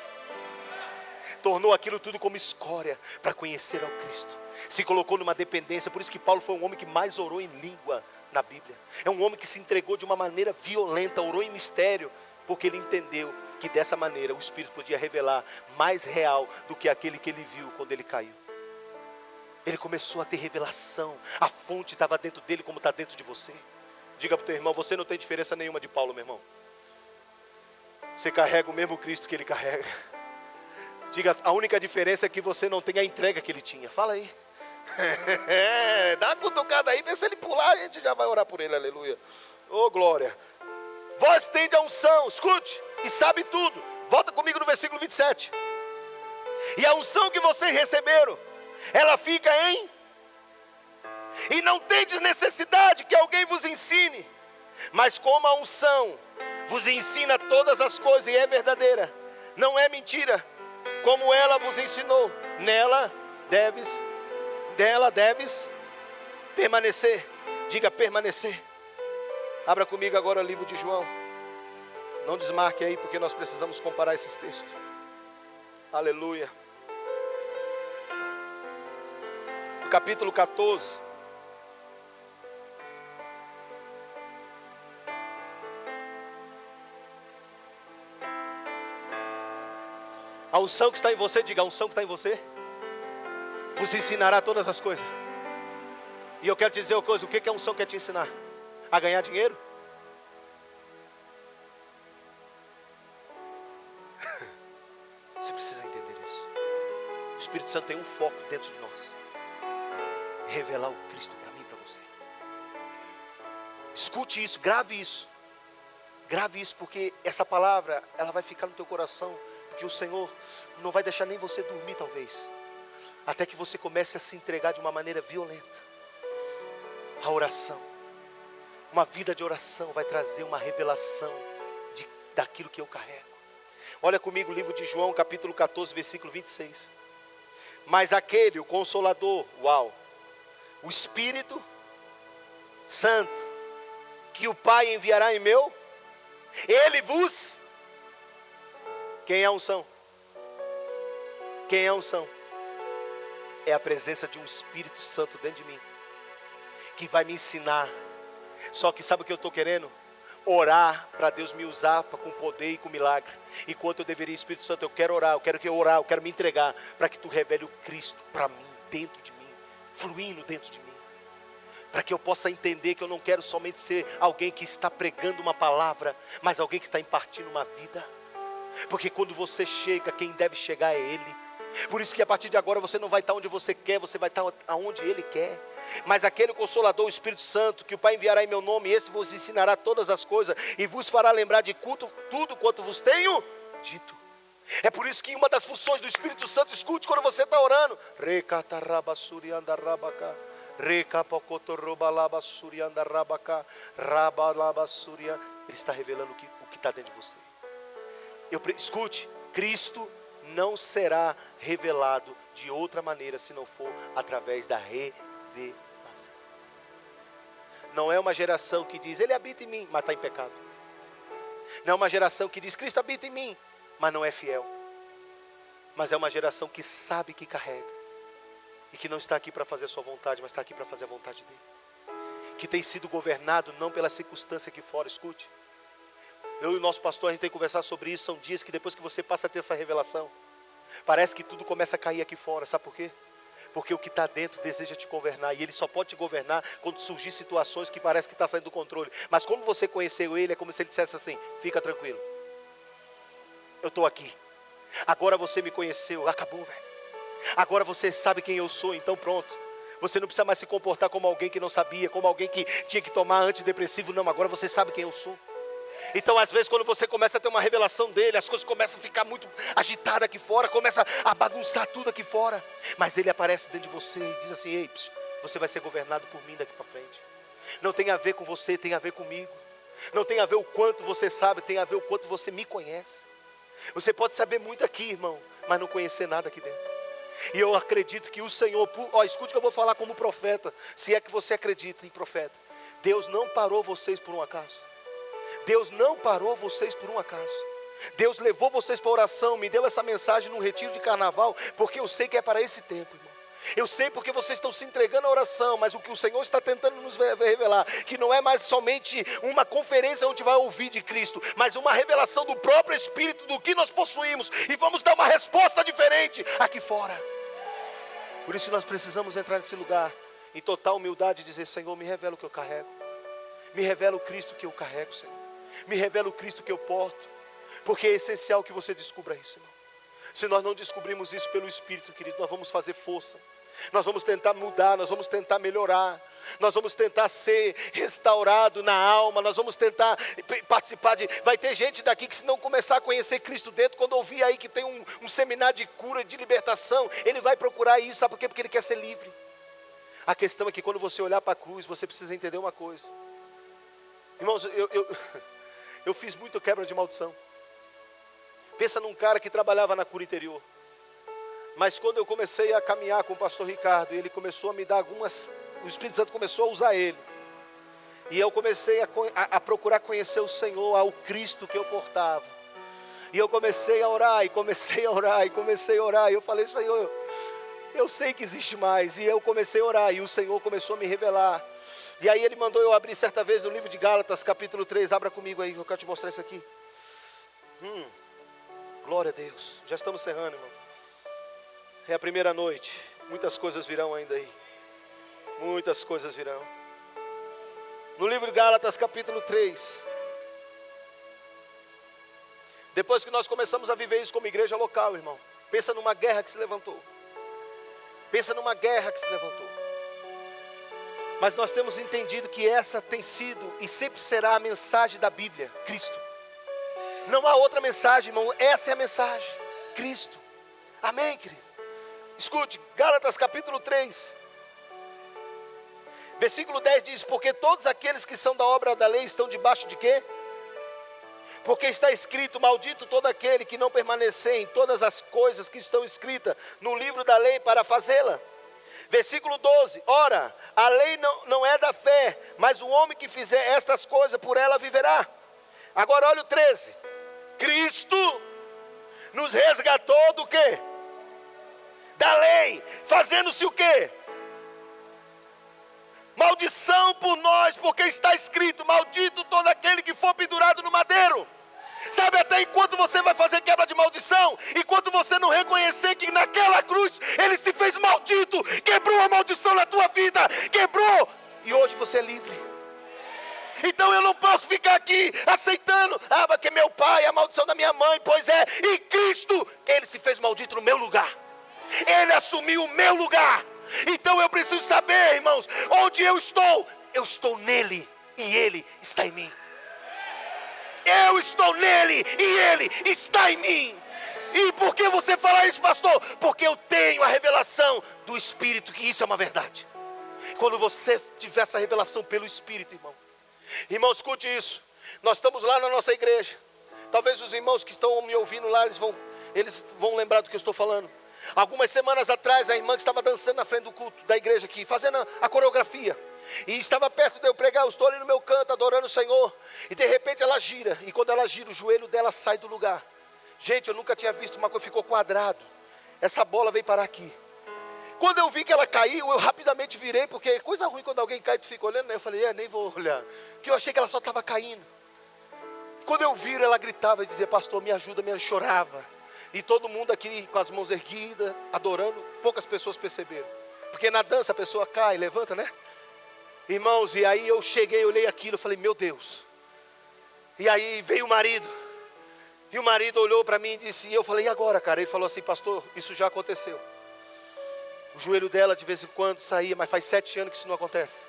Tornou aquilo tudo como escória para conhecer ao Cristo. Se colocou numa dependência. Por isso que Paulo foi um homem que mais orou em língua na Bíblia. É um homem que se entregou de uma maneira violenta, orou em mistério, porque ele entendeu que dessa maneira o Espírito podia revelar mais real do que aquele que ele viu quando ele caiu. Ele começou a ter revelação. A fonte estava dentro dele como está dentro de você. Diga para o teu irmão, você não tem diferença nenhuma de Paulo, meu irmão. Você carrega o mesmo Cristo que ele carrega. Diga, a única diferença é que você não tem a entrega que ele tinha. Fala aí. Dá uma cutucada aí, vê se ele pular, a gente já vai orar por ele, aleluia. Oh, glória. Vós tende a unção, escute, e sabe tudo. Volta comigo no versículo 27. E a unção que vocês receberam, ela fica em... E não tendes necessidade que alguém vos ensine. Mas como a unção vos ensina todas as coisas e é verdadeira, não é mentira, como ela vos ensinou, dela deves permanecer. Diga permanecer. Abra comigo agora o livro de João. Não desmarque aí, porque nós precisamos comparar esses textos. Aleluia. No capítulo 14. A unção que está em você, diga, a unção que está em você vos ensinará todas as coisas. E eu quero te dizer uma coisa, o que a unção quer te ensinar? A ganhar dinheiro? Você precisa entender isso. O Espírito Santo tem um foco dentro de nós. Revelar o Cristo para mim e para você. Escute isso, grave isso. Grave isso, porque essa palavra, ela vai ficar no teu coração. Porque o Senhor não vai deixar nem você dormir talvez. Até que você comece a se entregar de uma maneira violenta. A oração. Uma vida de oração vai trazer uma revelação daquilo que eu carrego. Olha comigo o livro de João, capítulo 14, versículo 26. Mas aquele, o Consolador, uau, o Espírito Santo, que o Pai enviará em meu, ele vos... Quem é a unção? Quem é a unção? é a presença de um Espírito Santo dentro de mim, que vai me ensinar. Só que sabe o que eu estou querendo? Orar para Deus me usar com poder e com milagre. Enquanto eu deveria, Espírito Santo, eu quero orar, eu quero me entregar, para que tu revele o Cristo para mim, dentro de mim, fluindo dentro de mim. Para que eu possa entender que eu não quero somente ser alguém que está pregando uma palavra, mas alguém que está impartindo uma vida. Porque quando você chega, quem deve chegar é Ele. Por isso que a partir de agora você não vai estar onde você quer, você vai estar aonde Ele quer. Mas aquele Consolador, o Espírito Santo, que o Pai enviará em meu nome, esse vos ensinará todas as coisas e vos fará lembrar de tudo quanto vos tenho dito. É por isso que uma das funções do Espírito Santo, escute quando você está orando. Ele está revelando o que está dentro de você. Escute, Cristo não será revelado de outra maneira se não for através da revelação. Não é uma geração que diz, Ele habita em mim, mas está em pecado. Não é uma geração que diz, Cristo habita em mim, mas não é fiel. Mas é uma geração que sabe que carrega, e que não está aqui para fazer a sua vontade, mas está aqui para fazer a vontade dele. Que tem sido governado não pela circunstância aqui fora, escute. Eu e o nosso pastor, a gente tem que conversar sobre isso. São dias que depois que você passa a ter essa revelação, parece que tudo começa a cair aqui fora, sabe por quê? Porque o que está dentro deseja te governar, e Ele só pode te governar quando surgir situações que parece que está saindo do controle. Mas quando você conheceu Ele, é como se Ele dissesse assim, fica tranquilo, eu estou aqui. Agora você me conheceu, acabou, velho. Agora você sabe quem eu sou, então pronto. Você não precisa mais se comportar como alguém que não sabia, como alguém que tinha que tomar antidepressivo, não. Agora você sabe quem eu sou. Então às vezes quando você começa a ter uma revelação dele, as coisas começam a ficar muito agitadas aqui fora, começa a bagunçar tudo aqui fora. Mas ele aparece dentro de você e diz assim, ei, você vai ser governado por mim daqui para frente. Não tem a ver com você, tem a ver comigo. Não tem a ver o quanto você sabe, tem a ver o quanto você me conhece. Você pode saber muito aqui, irmão, mas não conhecer nada aqui dentro. E eu acredito que o Senhor, escute que eu vou falar como profeta, se é que você acredita em profeta. Deus não parou vocês por um acaso. Deus não parou vocês por um acaso. Deus levou vocês para a oração, me deu essa mensagem num retiro de carnaval, porque eu sei que é para esse tempo, irmão. Eu sei porque vocês estão se entregando à oração, mas o que o Senhor está tentando nos revelar, que não é mais somente uma conferência onde vai ouvir de Cristo, mas uma revelação do próprio Espírito, do que nós possuímos, e vamos dar uma resposta diferente aqui fora. Por isso que nós precisamos entrar nesse lugar, em total humildade, e dizer, Senhor, me revela o que eu carrego. Me revela o Cristo que eu carrego, Senhor. Me revela o Cristo que eu porto. Porque é essencial que você descubra isso, irmão. Se nós não descobrirmos isso pelo Espírito, querido, nós vamos fazer força. Nós vamos tentar mudar, nós vamos tentar melhorar. Nós vamos tentar ser restaurado na alma. Nós vamos tentar participar de... Vai ter gente daqui que se não começar a conhecer Cristo dentro, quando ouvir aí que tem um seminário de cura, de libertação, ele vai procurar isso, sabe por quê? Porque ele quer ser livre. A questão é que quando você olhar para a cruz, você precisa entender uma coisa. Irmãos, eu fiz muito quebra de maldição. Pensa num cara que trabalhava na cura interior. Mas quando eu comecei a caminhar com o pastor Ricardo, ele começou a me dar o Espírito Santo começou a usar ele. E eu comecei a procurar conhecer o Senhor, ao Cristo que eu portava. E eu comecei a orar, e comecei a orar, e comecei a orar. E eu falei, Senhor, eu sei que existe mais. E eu comecei a orar, e o Senhor começou a me revelar. E aí ele mandou eu abrir certa vez no livro de Gálatas, capítulo 3, abra comigo aí, eu quero te mostrar isso aqui. Glória a Deus, já estamos encerrando, irmão. É a primeira noite, muitas coisas virão ainda aí. Muitas coisas virão. No livro de Gálatas, capítulo 3. Depois que nós começamos a viver isso como igreja local, irmão. Pensa numa guerra que se levantou. Pensa numa guerra que se levantou. Mas nós temos entendido que essa tem sido e sempre será a mensagem da Bíblia, Cristo. Não há outra mensagem, irmão, essa é a mensagem, Cristo. Amém, querido? Escute, Gálatas capítulo 3. Versículo 10 diz, porque todos aqueles que são da obra da lei estão debaixo de quê? Porque está escrito, maldito todo aquele que não permanecer em todas as coisas que estão escritas no livro da lei para fazê-la. Versículo 12, ora, a lei não é da fé, mas o homem que fizer estas coisas, por ela viverá. Agora olha o 13, Cristo nos resgatou do quê? Da lei. Ei, fazendo-se o quê? Maldição por nós, porque está escrito: maldito todo aquele que for pendurado no madeiro. Sabe, até enquanto você vai fazer quebra de maldição, enquanto você não reconhecer que naquela cruz Ele se fez maldito, quebrou a maldição na tua vida, quebrou, e hoje você é livre. Então eu não posso ficar aqui aceitando: porque meu pai, a maldição da minha mãe. Pois é, em Cristo Ele se fez maldito no meu lugar, Ele assumiu o meu lugar. Então eu preciso saber, irmãos, onde eu estou nele e Ele está em mim. Eu estou nele e Ele está em mim. E por que você fala isso, pastor? Porque eu tenho a revelação do Espírito, que isso é uma verdade. Quando você tiver essa revelação pelo Espírito, irmão, escute isso. Nós estamos lá na nossa igreja. Talvez os irmãos que estão me ouvindo lá, eles vão lembrar do que eu estou falando. Algumas semanas atrás, a irmã que estava dançando na frente do culto da igreja aqui, fazendo a coreografia, e estava perto de eu pregar, eu estou ali no meu canto, adorando o Senhor, e de repente ela gira, e quando ela gira, o joelho dela sai do lugar. Gente, eu nunca tinha visto uma coisa, ficou quadrado, essa bola veio parar aqui. Quando eu vi que ela caiu, eu rapidamente virei, porque é coisa ruim quando alguém cai e tu fica olhando, né? Eu falei, nem vou olhar, porque eu achei que ela só estava caindo. Quando eu viro, ela gritava e dizia: pastor, me ajuda, chorava. E todo mundo aqui com as mãos erguidas, adorando. Poucas pessoas perceberam, porque na dança a pessoa cai, levanta, né? Irmãos, e aí eu cheguei, olhei aquilo, falei: meu Deus. E aí veio o marido, e o marido olhou para mim e disse, e eu falei: e agora, cara? Ele falou assim: pastor, isso já aconteceu. O joelho dela de vez em quando saía, mas faz 7 anos que isso não acontece,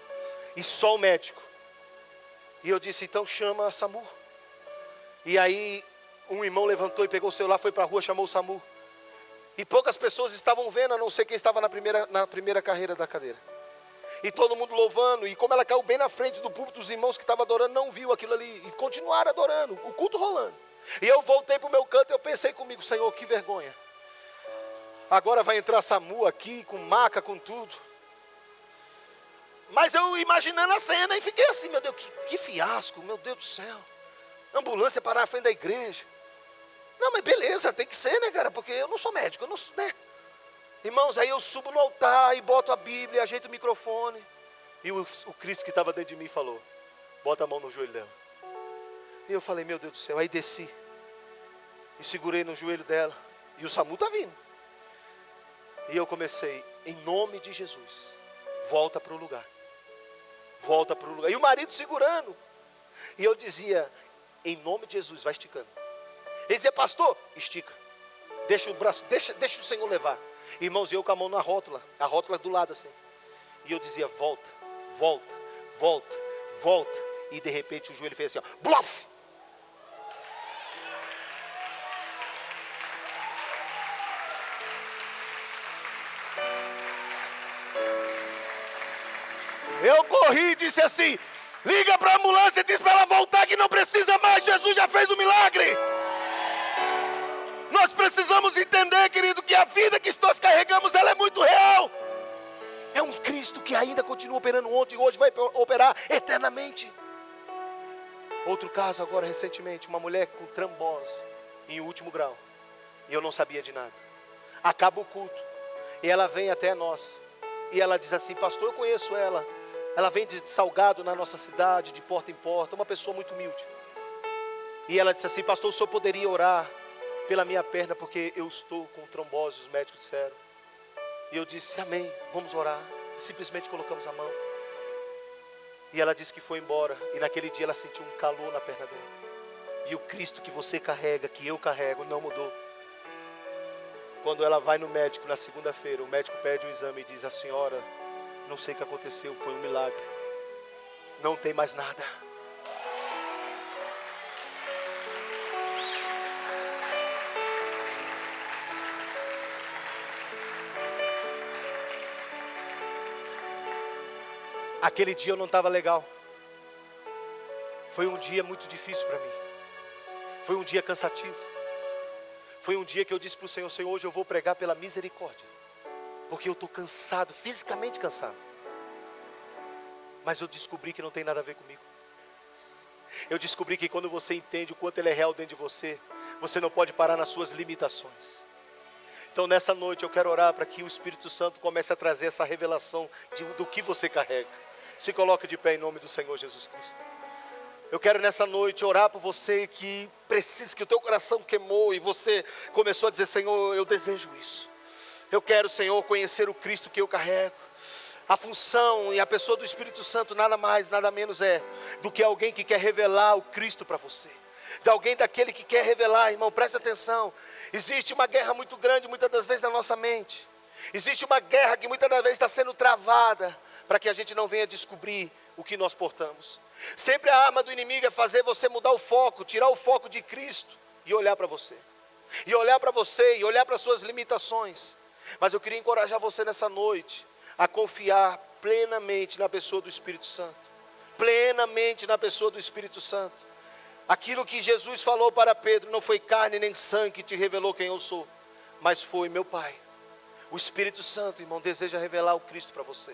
e só o médico. E eu disse: então chama a SAMU. E aí um irmão levantou e pegou o celular, foi para a rua, chamou o SAMU. E poucas pessoas estavam vendo, a não ser quem estava na primeira carreira da cadeira. E todo mundo louvando, e como ela caiu bem na frente do púlpito, os irmãos que estavam adorando não viu aquilo ali, e continuaram adorando, o culto rolando. E eu voltei para o meu canto e eu pensei comigo: Senhor, que vergonha. Agora vai entrar SAMU aqui, com maca, com tudo. Mas eu imaginando a cena, e fiquei assim: meu Deus, que fiasco, meu Deus do céu. Ambulância parar na frente da igreja. Não, mas beleza, tem que ser, né, cara, porque eu não sou médico, eu não sou, né? Irmãos, aí eu subo no altar e boto a Bíblia, ajeito o microfone. E o Cristo que estava dentro de mim falou: bota a mão no joelho dela. E eu falei: meu Deus do céu. Aí desci e segurei no joelho dela. E o SAMU está vindo. E eu comecei: em nome de Jesus, volta para o lugar. Volta para o lugar. E o marido segurando. E eu dizia: em nome de Jesus, vai esticando. Ele dizia: pastor, estica. Deixa o braço, deixa o Senhor levar. Irmãos, eu com a mão na rótula, a rótula do lado assim. E eu dizia: volta, volta, volta, volta. E de repente o joelho fez assim, ó, blof! Eu corri e disse assim: liga para a ambulância e diz para ela voltar, que não precisa mais, Jesus já fez o milagre. Nós precisamos entender, querido, que a vida que nós carregamos, ela é muito real. É um Cristo que ainda continua operando ontem e hoje vai operar eternamente. Outro caso agora recentemente, uma mulher com trombose em último grau. E eu não sabia de nada. Acaba o culto e ela vem até nós. E ela diz assim: pastor, eu conheço ela. Ela vem de Salgado, na nossa cidade, de porta em porta, uma pessoa muito humilde. E ela disse assim: pastor, o senhor poderia orar pela minha perna, porque eu estou com trombose, os médicos disseram. E eu disse: amém, vamos orar. E simplesmente colocamos a mão. E ela disse que foi embora. E naquele dia ela sentiu um calor na perna dela. E o Cristo que você carrega, que eu carrego, não mudou. Quando ela vai no médico na segunda-feira, o médico pede o exame e diz: a senhora, não sei o que aconteceu, foi um milagre. Não tem mais nada. Aquele dia eu não estava legal. Foi um dia muito difícil para mim. Foi um dia cansativo. Foi um dia que eu disse para o Senhor: Senhor, hoje eu vou pregar pela misericórdia, porque eu estou cansado, fisicamente cansado. Mas eu descobri que não tem nada a ver comigo. Eu descobri que quando você entende o quanto Ele é real dentro de você, você não pode parar nas suas limitações. Então nessa noite eu quero orar para que o Espírito Santo comece a trazer essa revelação do que você carrega. Se coloque de pé em nome do Senhor Jesus Cristo. Eu quero nessa noite orar por você que precisa, que o teu coração queimou e você começou a dizer: Senhor, eu desejo isso. Eu quero, Senhor, conhecer o Cristo que eu carrego. A função e a pessoa do Espírito Santo nada mais, nada menos é do que alguém que quer revelar o Cristo para você. De alguém daquele que quer revelar, irmão, preste atenção. Existe uma guerra muito grande muitas das vezes na nossa mente. Existe uma guerra que muitas das vezes está sendo travada para que a gente não venha descobrir o que nós portamos. Sempre a arma do inimigo é fazer você mudar o foco, tirar o foco de Cristo e olhar para você. E olhar para você, e olhar para as suas limitações. Mas eu queria encorajar você nessa noite a confiar plenamente na pessoa do Espírito Santo. Plenamente na pessoa do Espírito Santo. Aquilo que Jesus falou para Pedro: não foi carne nem sangue que te revelou quem eu sou, mas foi meu Pai. O Espírito Santo, irmão, deseja revelar o Cristo para você.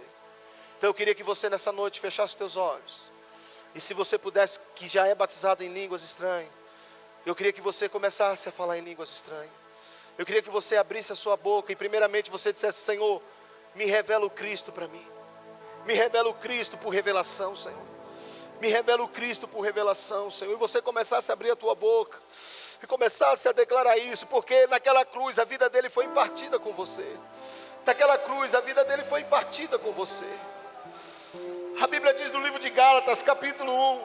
Então eu queria que você nessa noite fechasse os teus olhos. E se você pudesse, que já é batizado em línguas estranhas, eu queria que você começasse a falar em línguas estranhas. Eu queria que você abrisse a sua boca e primeiramente você dissesse: Senhor, me revela o Cristo para mim. Me revela o Cristo por revelação, Senhor. Me revela o Cristo por revelação, Senhor. E você começasse a abrir a tua boca e começasse a declarar isso, porque naquela cruz a vida dele foi impartida com você. Naquela cruz a vida dele foi impartida com você. A Bíblia diz no livro de Gálatas, capítulo 1,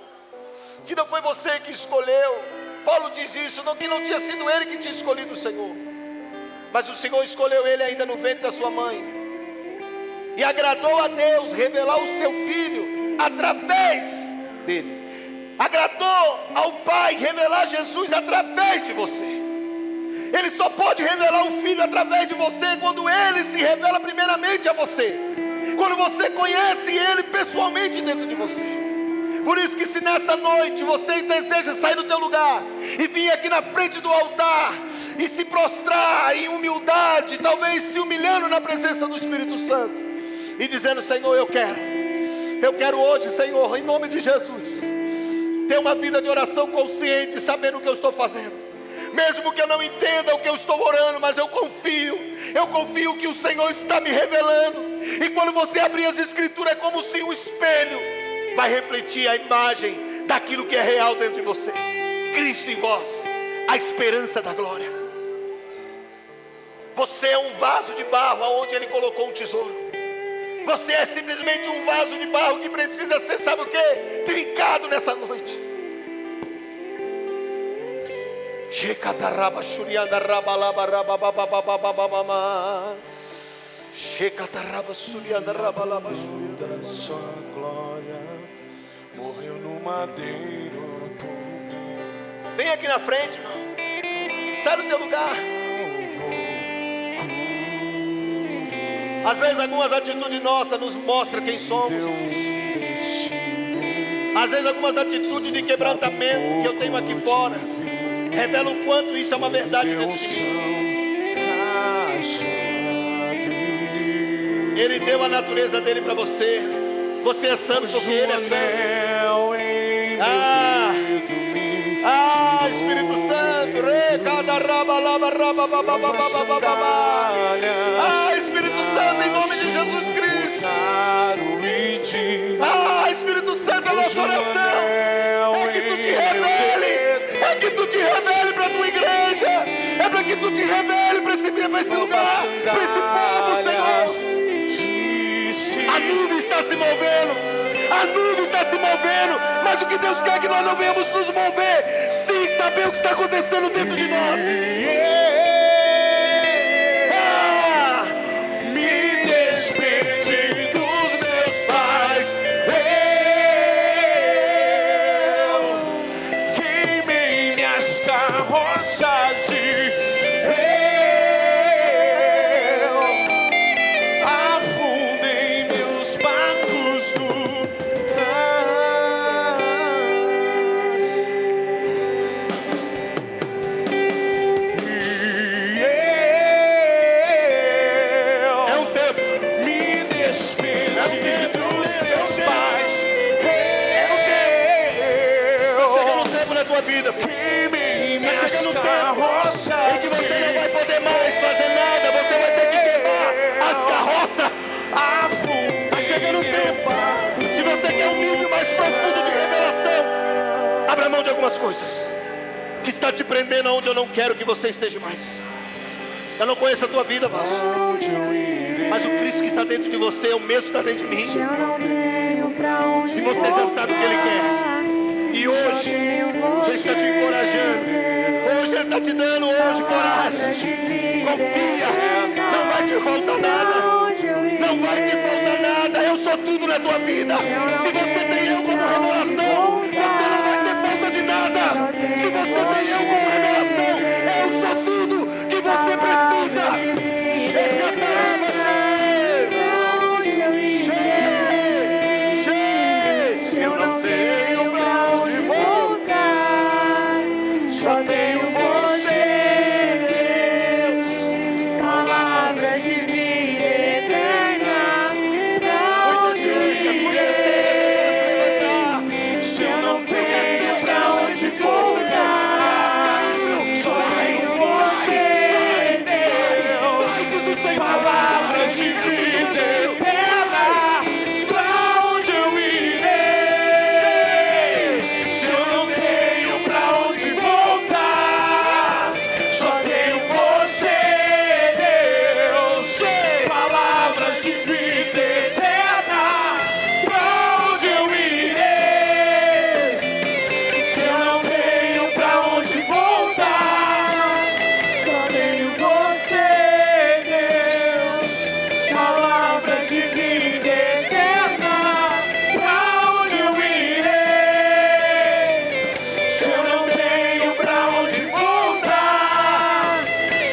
que não foi você que escolheu. Paulo diz isso, que não tinha sido ele que tinha escolhido o Senhor, mas o Senhor escolheu ele ainda no ventre da sua mãe. E agradou a Deus revelar o seu Filho através dele. Agradou ao Pai revelar Jesus através de você. Ele só pode revelar o Filho através de você quando Ele se revela primeiramente a você. Quando você conhece Ele pessoalmente dentro de você. Por isso que se nessa noite você deseja sair do teu lugar e vir aqui na frente do altar e se prostrar em humildade, talvez se humilhando na presença do Espírito Santo e dizendo: Senhor, eu quero hoje, Senhor, em nome de Jesus, ter uma vida de oração consciente, sabendo o que eu estou fazendo. Mesmo que eu não entenda o que eu estou orando, mas eu confio que o Senhor está me revelando. E quando você abrir as Escrituras, é como se um espelho vai refletir a imagem daquilo que é real dentro de você. Cristo em vós, a esperança da glória. Você é um vaso de barro aonde Ele colocou um tesouro. Você é simplesmente um vaso de barro que precisa ser, sabe o que? Trincado nessa noite. Da sua glória, morreu no madeiro por mim. Vem aqui na frente, irmão. Sai do teu lugar. Às vezes algumas atitudes nossas nos mostram quem somos. Às vezes algumas atitudes de quebrantamento que eu tenho aqui fora revelam o quanto isso é uma verdade dentro de mim. Ele deu a natureza dele para você. Você é santo porque Ele é santo. Espírito Santo. Espírito Santo, em nome de Jesus Cristo. Espírito Santo, a nossa oração é que tu te revele. É que tu te revele para a tua igreja. É para que tu te revele para esse lugar, para esse povo, Senhor. A nuvem está se movendo. A nuvem está se movendo. Mas o que Deus quer é que nós não venhamos nos mover sem saber o que está acontecendo dentro de nós. Me despedi dos meus pais. Eu queimei minhas carroças e Vida. Você chegando um tempo em que você não vai poder mais fazer nada, você vai ter que queimar as carroças. Está chegando um tempo, se você quer um nível mais profundo de revelação, abra mão de algumas coisas que está te prendendo aonde eu não quero que você esteja mais. Eu não conheço a tua vida, vaso, mas o Cristo que está dentro de você é o mesmo que está dentro de mim. Se você já sabe o que Ele quer, e hoje Ele está te encorajando, hoje Ele está te dando coragem. Confia, não vai te faltar nada, não vai te faltar nada. Eu sou tudo na tua vida. Se você tem eu como revelação, você não vai ter falta de nada. Se você tem eu como revelação, eu sou tudo que você precisa. Eu não tenho pra onde voltar, só tenho você, Deus. Palavras de vida eterna, pra onde ir? Se eu não tenho pra onde voltar, só tenho você, Deus. Palavras de vida eterna, pra onde eu irei? Se eu não tenho pra onde voltar, só tenho você, Deus. Palavras de vida eterna, pra onde eu irei? Se eu não tenho pra onde voltar, só tenho você, Deus. Palavras de vida eterna, pra onde eu irei? Se eu não tenho pra onde voltar,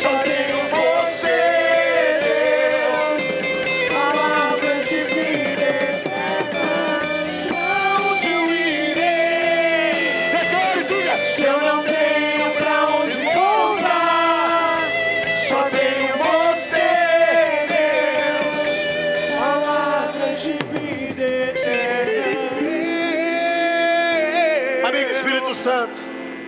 só tenho você, Deus. Palavras de vida eterna, pra onde eu irei? Declare, diga. Se eu não tenho pra onde voltar, só tenho você, Deus. Palavras de vida eterna. Amigo Espírito Santo,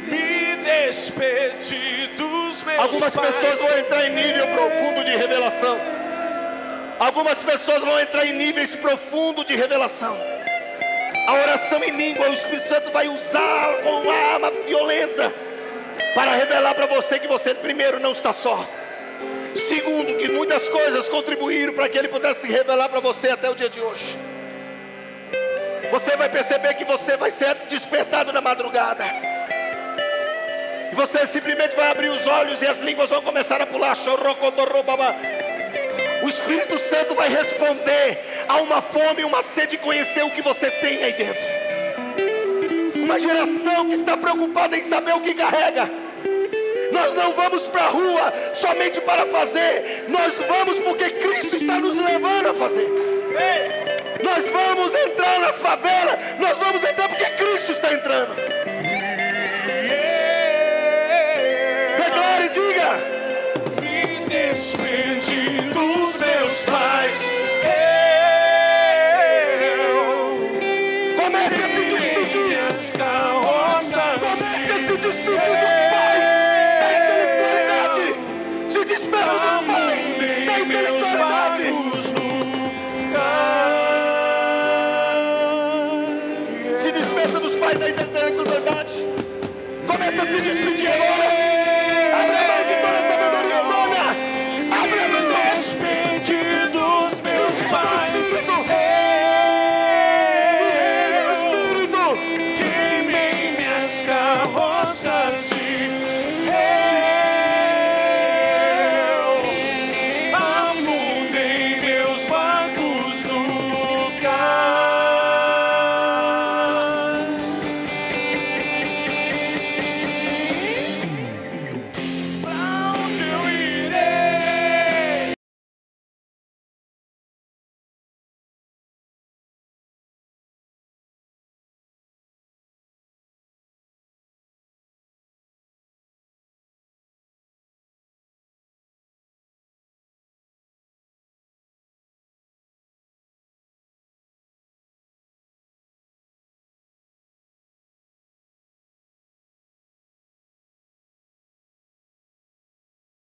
Me despedi dos meus algumas pessoas vão entrar em nível profundo de revelação. Algumas pessoas vão entrar em níveis profundos de revelação. A oração em língua, o Espírito Santo vai usar com uma arma violenta para revelar para você que você, primeiro, não está só. Segundo, que muitas coisas contribuíram para que Ele pudesse se revelar para você até o dia de hoje. Você vai perceber que você vai ser despertado na madrugada. E você simplesmente vai abrir os olhos e as línguas vão começar a pular. O Espírito Santo vai responder a uma fome e uma sede de conhecer o que você tem aí dentro. Uma geração que está preocupada em saber o que carrega. Nós não vamos para a rua somente para fazer. Nós vamos porque Cristo está nos levando a fazer. Nós vamos entrar nas favelas. Nós vamos entrar porque Cristo está entrando.